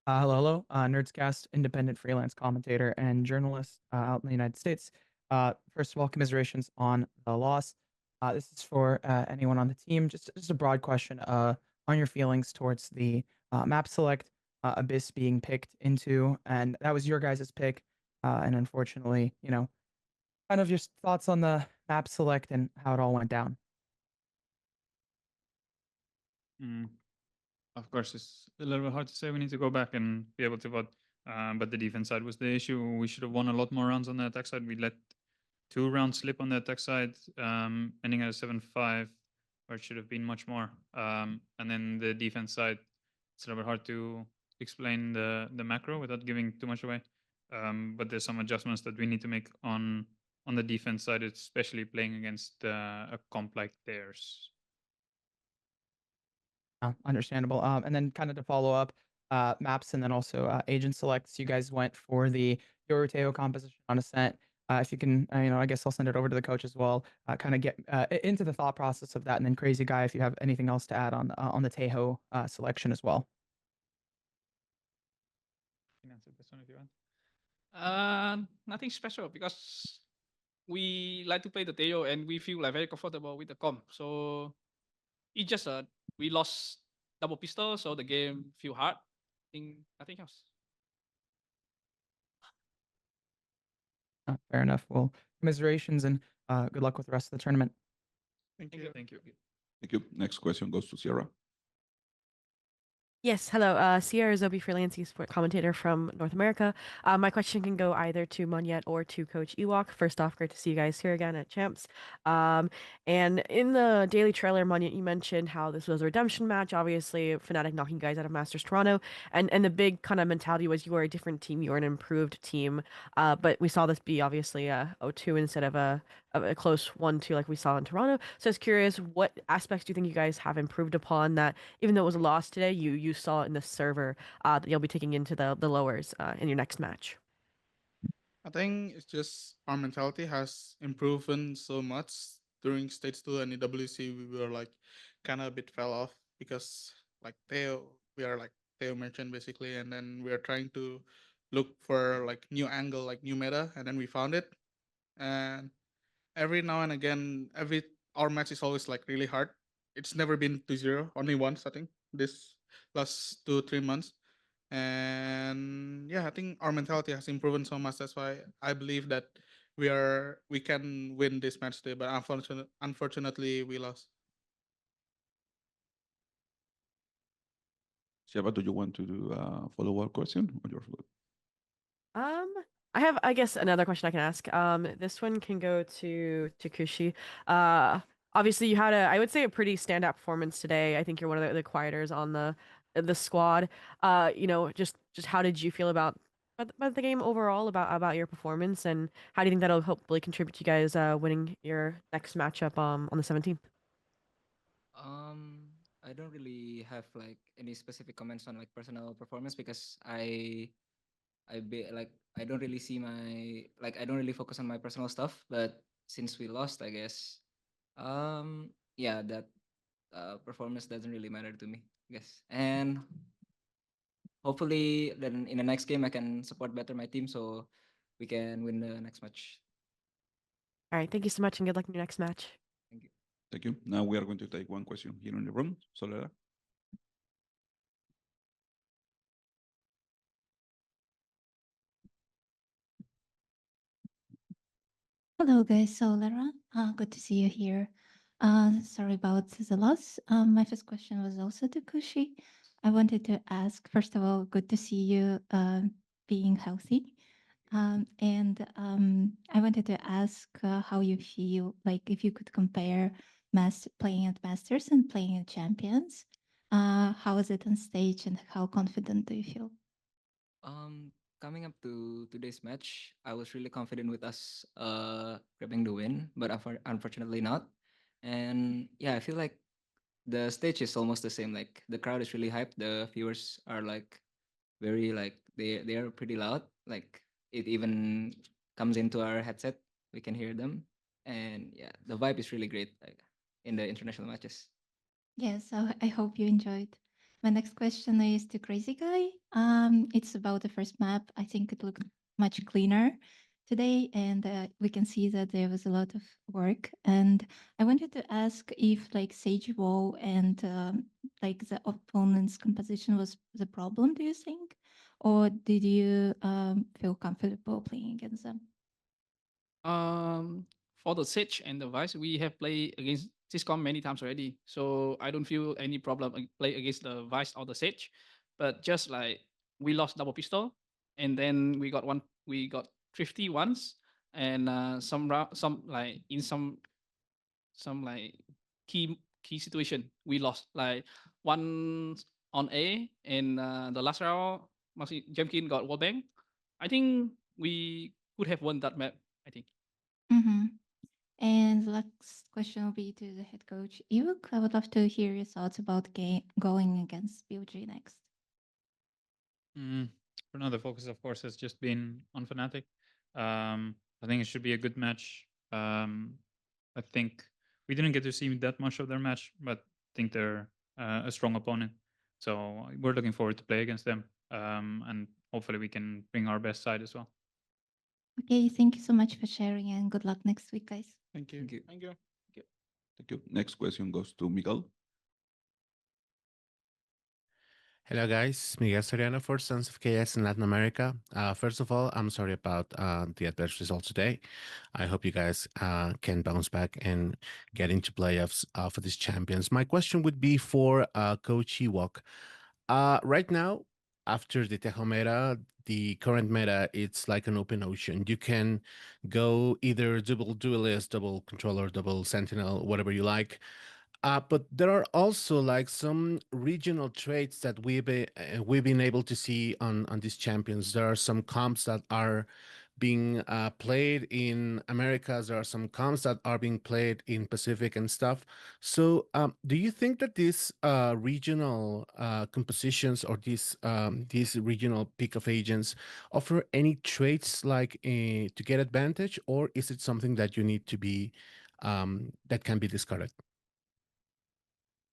Hello, Nerdscast, independent freelance commentator and journalist out in the United States. First of all, commiserations on the loss. This is for anyone on the team. Just a broad question on your feelings towards the map select Abyss being picked into, and that was your guys' pick. And unfortunately, kind of just thoughts on the map select and how it all went down. Mm, of course, it's a little bit hard to say. We need to go back and be able to vote. But the defense side was the issue. We should have won a lot more rounds on the attack side. We let 2 rounds slip on the attack side, ending at a 7-5, where it should have been much more. And then the defense side, it's a little bit hard to explain the macro without giving too much away. But there's some adjustments that we need to make on the defense side, especially playing against a comp like theirs. Understandable. And then kind of to follow up, maps and then also agent selects. You guys went for the Yoruteo composition on Ascent. If you can, I guess I'll send it over to the coach as well. Kind of get into the thought process of that, and then Crazy Guy, if you have anything else to add on the Tejo selection as well. You can answer this one if you want. Nothing special because we like to play the Teo and we feel like very comfortable with the comp. So it just we lost double pistol, so the game feel hard. Think nothing else. Fair enough. Well, commiserations and good luck with the rest of the tournament. Thank you. Thank you. Thank you. Next question goes to Sierra. Yes, hello. Sierra Zobi, freelance esports commentator from North America. My question can go either to Monyet or to Coach Ewok. First off, great to see you guys here again at Champs. And in the daily trailer, Monyet, you mentioned how this was a redemption match. Obviously, Fnatic knocking you guys out of Masters Toronto, and the big kind of mentality was you were a different team, you were an improved team. But we saw this be obviously a 0-2 instead of a close 1-2 like we saw in Toronto. So I was curious, what aspects do you think you guys have improved upon that, even though it was a loss today, you saw in the server that you'll be taking into the lowers in your next match? I think it's just our mentality has improved so much during stage 2 and EWC. We were like kind of a bit fell off because like we are like Theo mentioned basically, and then we are trying to look for like new angle, like new meta, and then we found it. And every now and again, our match is always like really hard. It's never been 2-0, only once I think this last 2-3 months. And yeah, I think our mentality has improved so much. That's why I believe that we can win this match today. But unfortunately, we lost. Sierra, do you want to do a follow-up question or you're good? I have, I guess, another question I can ask. This one can go to Kushi. Obviously, you had I would say, a pretty standout performance today. I think you're one of the quieters on the squad. Just how did you feel about the game overall, about your performance, and how do you think that'll hopefully contribute to you guys winning your next matchup on the 17th? I don't really have like any specific comments on like personal performance because I don't really see I don't really focus on my personal stuff. But since we lost, I guess, yeah, that performance doesn't really matter to me, I guess. And hopefully, then in the next game, I can support better my team so we can win the next match. All right, thank you so much, and good luck in your next match. Thank you. Thank you. Now we are going to take one question here in the room. Soledad. Hello, guys. So, Lara, good to see you here. Sorry about the loss. My first question was also to Kushi. I wanted to ask, first of all, good to see you being healthy. And I wanted to ask how you feel, like if you could compare playing at Masters and playing at Champions. How is it on stage and how confident do you feel? Coming up to today's match, I was really confident with us grabbing the win, but unfortunately not. And yeah, I feel like the stage is almost the same. Like the crowd is really hyped. The viewers are like very like they are pretty loud. Like it even comes into our headset. We can hear them, and yeah, the vibe is really great, like in the international matches. Yes, I hope you enjoyed. My next question is to Crazy Guy. It's about the first map. I think it looked much cleaner today, and we can see that there was a lot of work. And I wanted to ask if like Sage Wall and like the opponent's composition was the problem, do you think? Or did you feel comfortable playing against them? For the Sage and the Vice, we have played against Syscom many times already, so I don't feel any problem play against the Vice or the Sage. But just like we lost double pistol, and then we got thrifty once, and some like in some like key situation we lost like one on A, and the last round, Jemkin got wallbang. I think we could have won that map. I think. Mm-hmm. And the next question will be to the head coach. Ewok, I would love to hear your thoughts about going against BOG next. For now, the focus, of course, has just been on Fnatic. I think it should be a good match. I think we didn't get to see that much of their match, but I think they're a strong opponent. So we're looking forward to play against them, and hopefully we can bring our best side as well. Okay, thank you so much for sharing and good luck next week, guys. Thank you. Thank you. Thank you. Thank you. Next question goes to Miguel. Hello, guys. Miguel Soriano for Sons of KS in Latin America. First of all, I'm sorry about the adverse result today. I hope you guys can bounce back and get into playoffs for these champions. My question would be for Coach Ewok. Right now, after the Tejo meta, the current meta, it's like an open ocean. You can go either double duelist, double controller, double sentinel, whatever you like. But there are also like some regional traits that we've been able to see on these champions. There are some comps that are being played in Americas. There are some comps that are being played in Pacific and stuff. So, do you think that these regional compositions or these regional pick of agents offer any traits like to get advantage, or is it something that you need to be that can be discarded?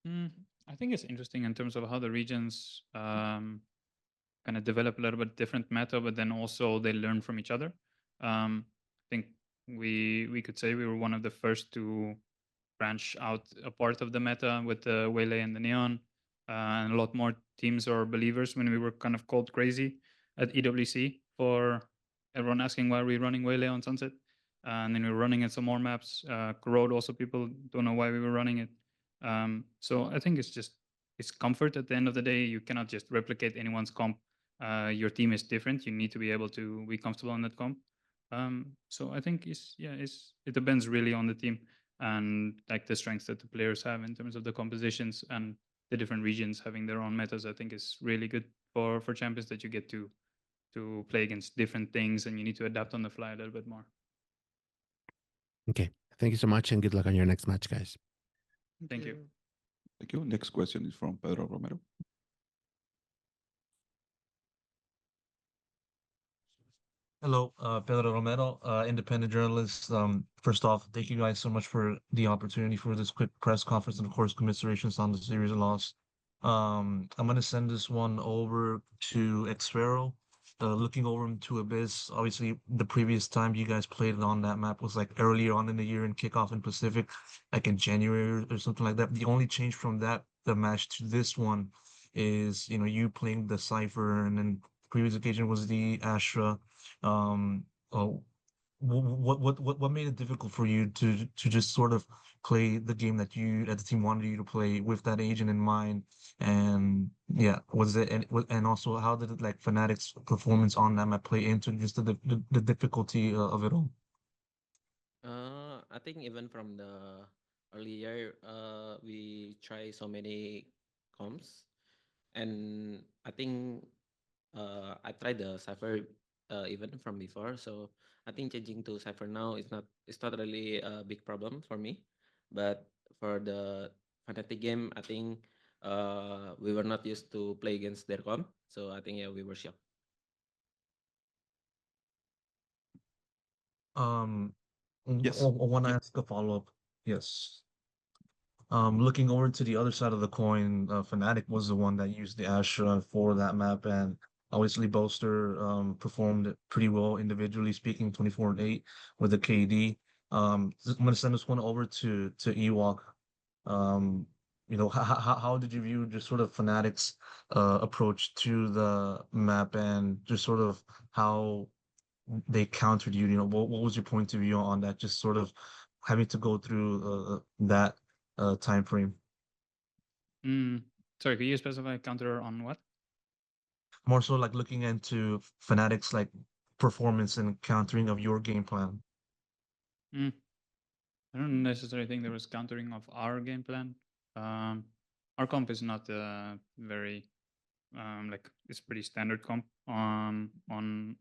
I think it's interesting in terms of how the regions kind of develop a little bit different meta, but then also they learn from each other. I think we could say we were one of the first to branch out a part of the meta with the Waylay and the Neon, and a lot more teams or believers when we were kind of called crazy at EWC for everyone asking why we're running Waylay on Sunset. And then we were running it some more maps. Corrode also, people don't know why we were running it. So I think it's comfort at the end of the day. You cannot just replicate anyone's comp. Your team is different. You need to be able to be comfortable on that comp. So I think it depends really on the team and like the strengths that the players have in terms of the compositions and the different regions having their own metas. I think is really good for champions that you get to play against different things and you need to adapt on the fly a little bit more. Okay. Thank you so much and good luck on your next match, guys. Thank you. Thank you. Next question is from Pedro Romero. Hello, Pedro Romero, independent journalist. First off, thank you guys so much for the opportunity for this quick press conference and of course commiserations on the series loss. I'm gonna send this one over to Xfero. Looking over to Abyss, obviously the previous time you guys played on that map was like earlier on in the year in kickoff in Pacific, like in January or something like that. The only change from the match to this one is, you playing the Cypher, and then previous occasion was the Astra. Oh, what made it difficult for you to just sort of play the game that the team wanted you to play with that agent in mind? And yeah, was it and also how did it, like, Fnatic's performance on that map play into just the difficulty of it all? I think even from the earlier, we try so many comps, and I think I tried the Cypher even from before, so I think changing to Cypher now it's not really a big problem for me. But for the Fnatic game, I think we were not used to play against their comp, so I think yeah we were shocked. Um, Yes. I want to ask a follow-up. Yes. Looking over to the other side of the coin, Fnatic was the one that used the Astra for that map, and obviously Bolster performed pretty well individually speaking, 24-8 with a KD. I'm gonna send this one over to Ewok. How did you view just sort of Fnatic's approach to the map and just sort of how they countered you? What was your point of view on that? Just sort of having to go through that time frame. Sorry, could you specify counter on what? More so like looking into Fnatic's like performance and countering of your game plan. I don't necessarily think there was countering of our game plan. Our comp is not very like it's pretty standard comp on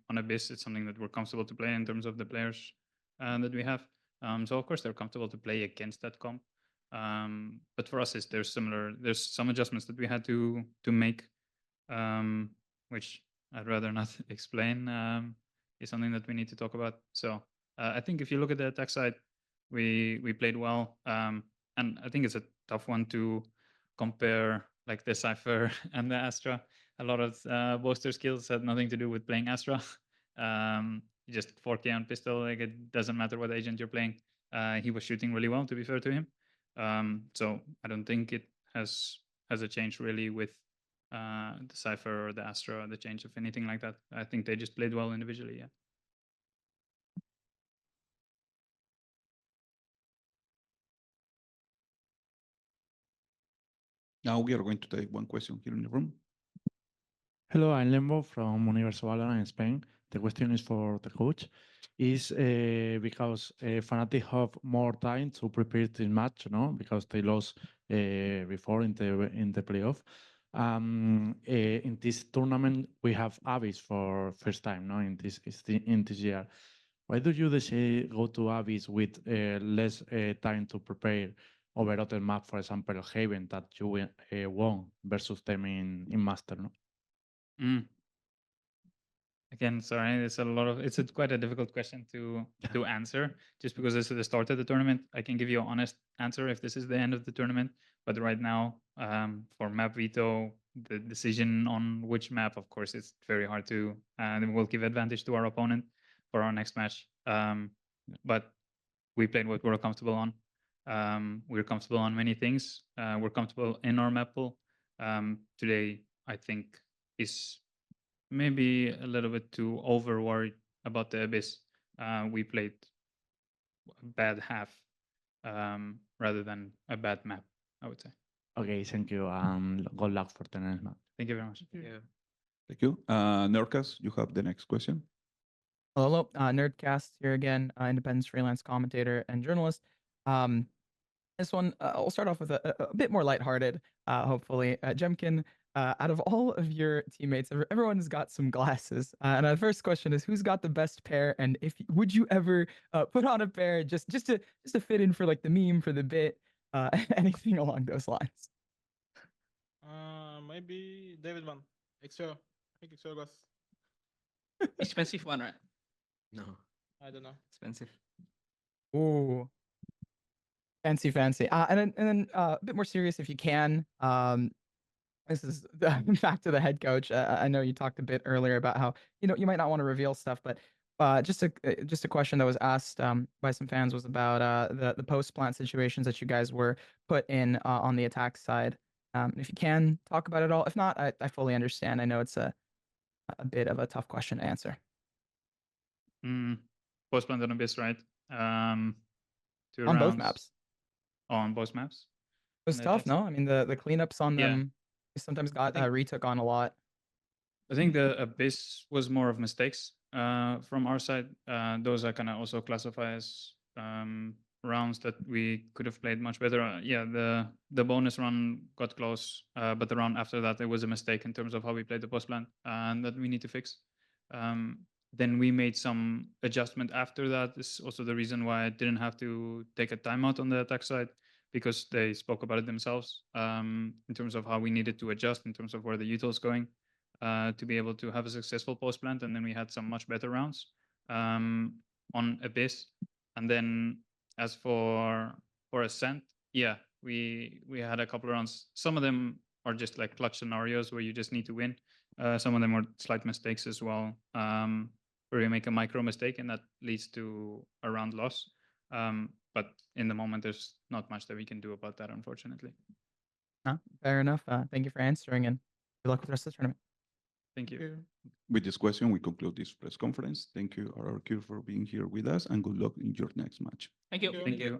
Abyss. It's something that we're comfortable to play in terms of the players that we have. So of course they're comfortable to play against that comp. But for us, there's some adjustments that we had to make, which I'd rather not explain. Is something that we need to talk about. So I think if you look at the attack side, we played well, and I think it's a tough one to compare like the Cypher and the Astra. A lot of Boaster skills had nothing to do with playing Astra. Just 4K on pistol, like it doesn't matter what agent you're playing. He was shooting really well, to be fair to him. So I don't think it has a change really with the Cypher or the Astra, the change of anything like that. I think they just played well individually, yeah. Now we are going to take one question here in the room. Hello, I'm Lembo from Universo Valorant in Spain. The question is for the coach. Is because Fnatic have more time to prepare this match, no? Because they lost before in the playoff. In this tournament, we have Abyss for first time, no? In this year, why do you decide go to Abyss with less time to prepare over other map, for example, Haven that you won versus them in Master, no? Again, sorry, it's quite a difficult question to answer just because this is the start of the tournament. I can give you an honest answer if this is the end of the tournament, but right now, for map veto, the decision on which map, of course, it's very hard to, and we'll give advantage to our opponent for our next match. But we played what we're comfortable on. We're comfortable on many things. We're comfortable in our map pool. Today, I think, is maybe a little bit too over worried about the Abyss. We played a bad half rather than a bad map, I would say. Okay, thank you. Good luck for the next match. Thank you very much. Thank you. Nerdcast, you have the next question. Hello, Nerdcast here again, independent freelance commentator and journalist. This one, I'll start off with a bit more lighthearted, hopefully. Jemkin, out of all of your teammates, everyone's got some glasses. And the first question is, who's got the best pair? And would you ever put on a pair just to fit in for like the meme, for the bit, anything along those lines? Maybe David one. Exo. I think Exo goes. Expensive one, right? No, I don't know. expensive. Ooh. Fancy. And then a bit more serious if you can. This is back to the head coach. I know you talked a bit earlier about how you might not want to reveal stuff, but just a question that was asked by some fans was about the post plant situations that you guys were put in on the attack side. If you can talk about it all, if not, I fully understand. I know it's a bit of a tough question to answer. Post plant on Abyss, right? 2 On rounds. both maps. Oh, on both maps. It was On the tough, attack no? side? I mean, the cleanups on Yeah. them sometimes got think- retook on a lot. I think the Abyss was more of mistakes from our side. Those I kind of also classify as rounds that we could have played much better. Yeah, the bonus run got close, but the round after that, it was a mistake in terms of how we played the post plan, and that we need to fix. Then we made some adjustment after that. This is also the reason why I didn't have to take a timeout on the attack side, because they spoke about it themselves in terms of how we needed to adjust in terms of where the util is going to be able to have a successful post plant. And then we had some much better rounds on Abyss. And then as for Ascent, yeah, we had a couple of rounds. Some of them are just like clutch scenarios where you just need to win. Some of them are slight mistakes as well, where you make a micro mistake and that leads to a round loss. But in the moment, there's not much that we can do about that, unfortunately. No, fair enough. Thank you for answering, and good luck with the rest of the tournament. Thank you. With this question, we conclude this press conference. Thank you, RRQ, for being here with us, and good luck in your next match. Thank you. Thank you.